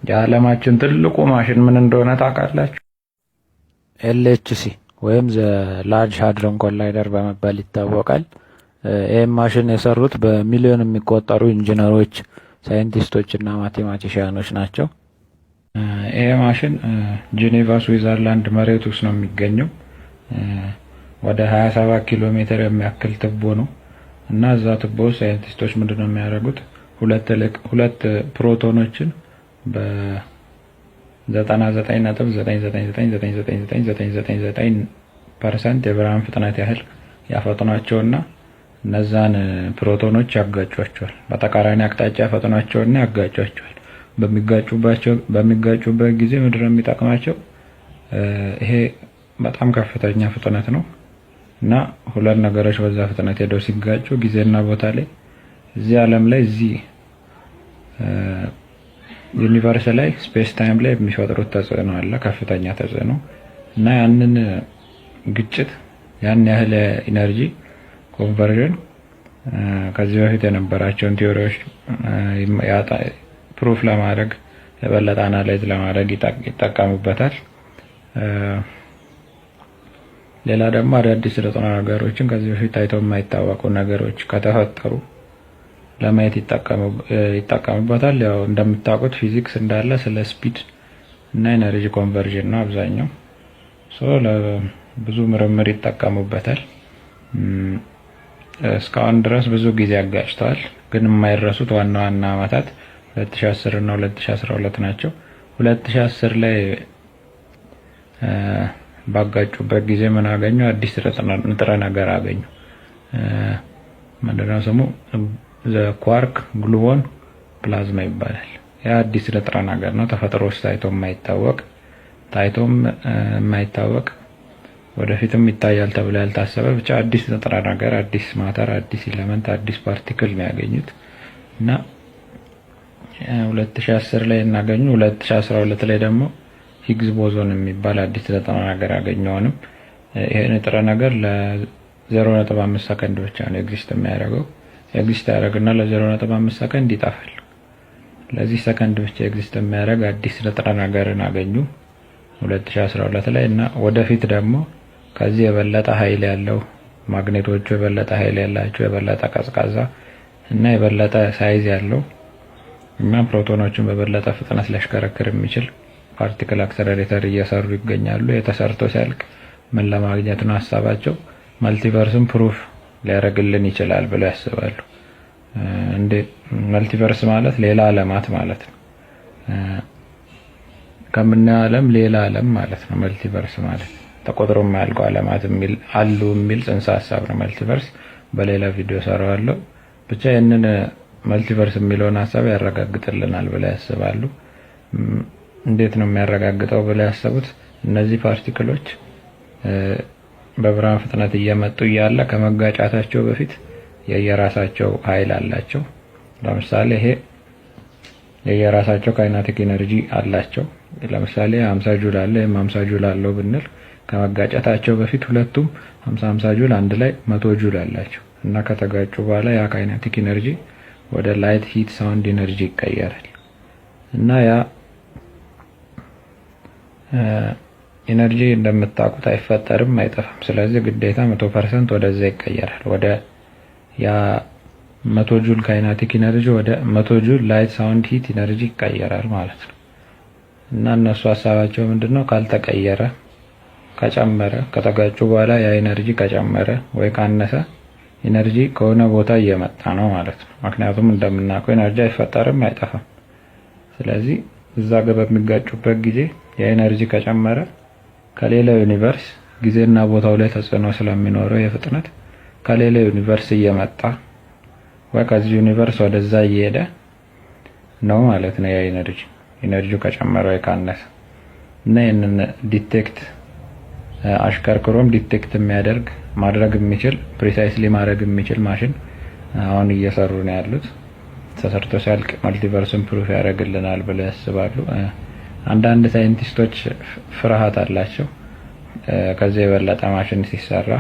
የዓለማችን ትልቁ ማሽን ምን እንደሆነ ታውቃላችሁ? ኤልኤችሲ ወይም ዘ ላርጅ ሃድሮን ኮላይደር በመባል ይታወቃል። ይህም ማሽን የሰሩት በሚሊዮን የሚቆጠሩ ኢንጂነሮች፣ ሳይንቲስቶች እና ማቴማቲሽያኖች ናቸው። ይሄ ማሽን ጄኔቫ ስዊዘርላንድ መሬት ውስጥ ነው የሚገኘው። ወደ 27 ኪሎ ሜትር የሚያክል ትቦ ነው እና እዛ ትቦ ውስጥ ሳይንቲስቶች ምንድነው የሚያደርጉት? ሁለት ፕሮቶኖችን በ99.9999999% የብርሃን ፍጥነት ያህል ያፈጥኗቸውና እነዛን ፕሮቶኖች ያጋጯቸዋል። በተቃራኒ አቅጣጫ ያፈጥኗቸውና ያጋጯቸዋል። በሚጋጩበት ጊዜ ምንድነው የሚጠቅማቸው? ይሄ በጣም ከፍተኛ ፍጥነት ነው እና ሁለት ነገሮች በዛ ፍጥነት ሄደው ሲጋጩ ጊዜና ቦታ ላይ እዚህ ዓለም ላይ እዚህ ዩኒቨርስ ላይ ስፔስ ታይም ላይ የሚፈጥሩት ተጽዕኖ አለ፣ ከፍተኛ ተጽዕኖ እና ያንን ግጭት ያን ያህል ኢነርጂ ኮንቨርዥን ከዚህ በፊት የነበራቸውን ቲዮሪዎች ፕሩፍ ለማድረግ የበለጠ አናላይዝ ለማድረግ ይጠቀሙበታል። ሌላ ደግሞ አዳዲስ ስለጠና ነገሮችን ከዚህ በፊት ታይተው የማይታወቁ ነገሮች ከተፈጠሩ ለማየት ይጠቀሙበታል። ያው እንደምታውቁት ፊዚክስ እንዳለ ስለ ስፒድ እና ኤነርጂ ኮንቨርዥን ነው አብዛኛው። ለብዙ ምርምር ይጠቀሙበታል። እስካሁን ድረስ ብዙ ጊዜ አጋጭተዋል፣ ግን የማይረሱት ዋና ዋና ዓመታት 2010 እና 2012 ናቸው። 2010 ላይ ባጋጩበት ጊዜ ምን አገኙ? አዲስ ንጥረ ነገር አገኙ። ምንድነው ስሙ? ኳርክ ግሉዎን ፕላዝማ ይባላል። ያ አዲስ ንጥረ ነገር ነው፣ ተፈጥሮ ውስጥ ታይቶም የማይታወቅ ወደፊትም ይታያል ተብሎ ያልታሰበ ብቻ አዲስ ንጥረ ነገር፣ አዲስ ማተር፣ አዲስ ኤሌመንት፣ አዲስ ፓርቲክል ነው ያገኙት እና 2010 ላይ እናገኙ። 2012 ላይ ደግሞ ሂግዝ ቦዞን የሚባል አዲስ ንጥረ ነገር አገኘውንም። ይሄ ንጥረ ነገር ለ0.5 ሰከንድ ብቻ ነው ኤግዚስት የሚያደርገው። ኤግዚስት ያደርግና ለ0.5 ሰከንድ ይጠፋል። ለዚህ ሰከንድ ብቻ ኤግዚስት የሚያደርግ አዲስ ንጥረ ነገርን አገኙ 2012 ላይ እና ወደፊት ደግሞ ከዚህ የበለጠ ኃይል ያለው ማግኔቶቹ የበለጠ ኃይል ያላቸው የበለጠ ቀዝቃዛ እና የበለጠ ሳይዝ ያለው እና ፕሮቶኖችን በበለጠ ፍጥነት ሊያሽከረክር የሚችል ፓርቲክል አክሰለሬተር እየሰሩ ይገኛሉ። የተሰርቶ ሲያልቅ ምን ለማግኘት ነው ሀሳባቸው? መልቲቨርስን ፕሩፍ ሊያደርግልን ይችላል ብለው ያስባሉ። እንዴ መልቲቨርስ ማለት ሌላ ዓለማት ማለት ነው። ከምናየው ዓለም ሌላ ዓለም ማለት ነው መልቲቨርስ ማለት። ተቆጥሮ የማያልቀው ዓለማት አሉ የሚል ጽንሰ ሀሳብ ነው መልቲቨርስ። በሌላ ቪዲዮ ሰራዋለሁ። ብቻ ይህንን መልቲቨርስ የሚለውን ሀሳብ ያረጋግጥልናል ብለው ያስባሉ። እንዴት ነው የሚያረጋግጠው ብለው ያሰቡት? እነዚህ ፓርቲክሎች በብርሃን ፍጥነት እየመጡ እያለ ከመጋጫታቸው በፊት የየራሳቸው ኃይል አላቸው። ለምሳሌ ይሄ የየራሳቸው ካይናቲክ ኢነርጂ አላቸው። ለምሳሌ 50 ጁል አለ፣ 50 ጁል አለው ብንል ከመጋጨታቸው በፊት ሁለቱም 50 ጁል አንድ ላይ 100 ጁል አላቸው እና ከተጋጩ በኋላ ያ ካይናቲክ ኢነርጂ ወደ ላይት፣ ሂት፣ ሳውንድ ኢነርጂ ይቀየራል እና ያ ኢነርጂ እንደምታውቁት አይፈጠርም፣ አይጠፋም። ስለዚህ ግዴታ 100% ወደዛ ይቀየራል። ወደ ያ 100 ጁል ካይናቲክ ኢነርጂ ወደ 100 ጁል ላይት፣ ሳውንድ፣ ሂት ኢነርጂ ይቀየራል ማለት ነው እና እነሱ ሀሳባቸው ምንድነው? ካልተቀየረ ከጨመረ ከተጋጩ በኋላ ያ ኢነርጂ ከጨመረ ወይ ካነሰ ኢነርጂ ከሆነ ቦታ እየመጣ ነው ማለት ነው። ምክንያቱም እንደምናውቀው ኢነርጂ አይፈጠርም፣ አይጠፋም። ስለዚህ እዛ ጋር በሚጋጩበት ጊዜ የኢነርጂ ከጨመረ ከሌላው ዩኒቨርስ ጊዜና ቦታው ላይ ተጽዕኖ ስለሚኖረው የፍጥነት ከሌላው ዩኒቨርስ እየመጣ ወይ ከዚህ ዩኒቨርስ ወደዛ እየሄደ ነው ማለት ነው። ያ ኢነርጂው ከጨመረ ወይ ካነሰ እና ይህንን ዲቴክት አሽከርክሮም ዲቴክት የሚያደርግ ማድረግ የሚችል ፕሪሳይስሊ ማድረግ የሚችል ማሽን አሁን እየሰሩ ነው ያሉት። ተሰርቶ ሲያልቅ መልቲቨርስን ፕሩፍ ያደርግልናል ብለው ያስባሉ። አንዳንድ ሳይንቲስቶች ፍርሃት አላቸው። ከዚህ የበለጠ ማሽን ሲሰራ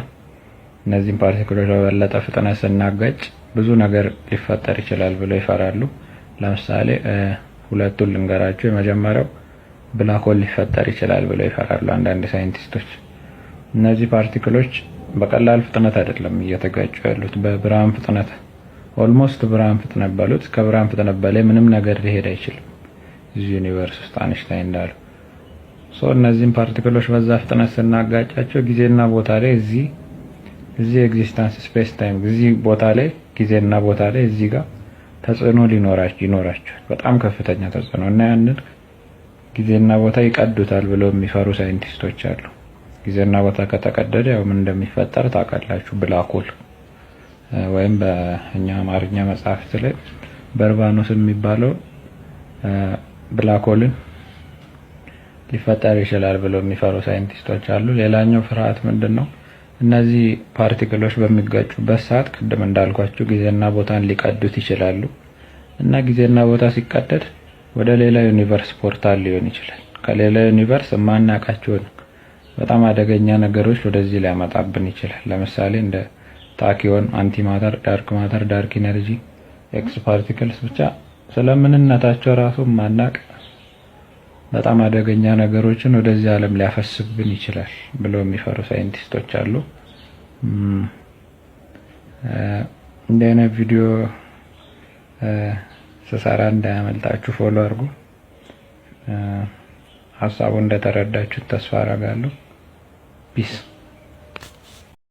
እነዚህን ፓርቲክሎች በበለጠ ፍጥነት ስናጋጭ ብዙ ነገር ሊፈጠር ይችላል ብለው ይፈራሉ። ለምሳሌ ሁለቱን ልንገራችሁ። የመጀመሪያው ብላክ ሆል ሊፈጠር ይችላል ብለው ይፈራሉ አንዳንድ ሳይንቲስቶች። እነዚህ ፓርቲክሎች በቀላል ፍጥነት አይደለም እየተጋጩ ያሉት፣ በብርሃን ፍጥነት ኦልሞስት ብርሃን ፍጥነት ባሉት ከብርሃን ፍጥነት በላይ ምንም ነገር ሊሄድ አይችልም እዚህ ዩኒቨርስ ውስጥ አይንስታይን እንዳለው። እነዚህን ፓርቲክሎች በዛ ፍጥነት ስናጋጫቸው ጊዜና ቦታ ላይ እዚህ ኤግዚስተንስ ስፔስ ታይም እዚህ ቦታ ላይ ጊዜና ቦታ ላይ እዚህ ጋር ተጽዕኖ ይኖራቸዋል፣ በጣም ከፍተኛ ተጽዕኖ እና ያንን ጊዜና ቦታ ይቀዱታል ብለው የሚፈሩ ሳይንቲስቶች አሉ። ጊዜና ቦታ ከተቀደደ ያው ምን እንደሚፈጠር ታውቃላችሁ። ብላክ ሆል ወይም በእኛ አማርኛ መጽሐፍት ላይ በርባኖስ የሚባለው ብላክ ሆልን ሊፈጠር ይችላል ብለው የሚፈሩ ሳይንቲስቶች አሉ። ሌላኛው ፍርሃት ምንድነው? እነዚህ ፓርቲክሎች በሚጋጩበት ሰዓት ቅድም እንዳልኳችሁ ጊዜና ቦታን ሊቀዱት ይችላሉ እና ጊዜና ቦታ ሲቀደድ ወደ ሌላ ዩኒቨርስ ፖርታል ሊሆን ይችላል። ከሌላ ዩኒቨርስ የማናውቃቸውን በጣም አደገኛ ነገሮች ወደዚህ ሊያመጣብን ይችላል። ለምሳሌ እንደ ታኪዮን፣ አንቲማተር፣ ዳርክ ማተር፣ ዳርክ ኢነርጂ፣ ኤክስ ፓርቲክልስ ብቻ ስለምንነታቸው ራሱ ማናቅ በጣም አደገኛ ነገሮችን ወደዚህ ዓለም ሊያፈስብን ይችላል ብለው የሚፈሩ ሳይንቲስቶች አሉ። እንደ አይነት ቪዲዮ ስሰራ እንዳያመልጣችሁ ፎሎ አድርጉ። ሀሳቡን እንደተረዳችሁት ተስፋ አደርጋለሁ። ፒስ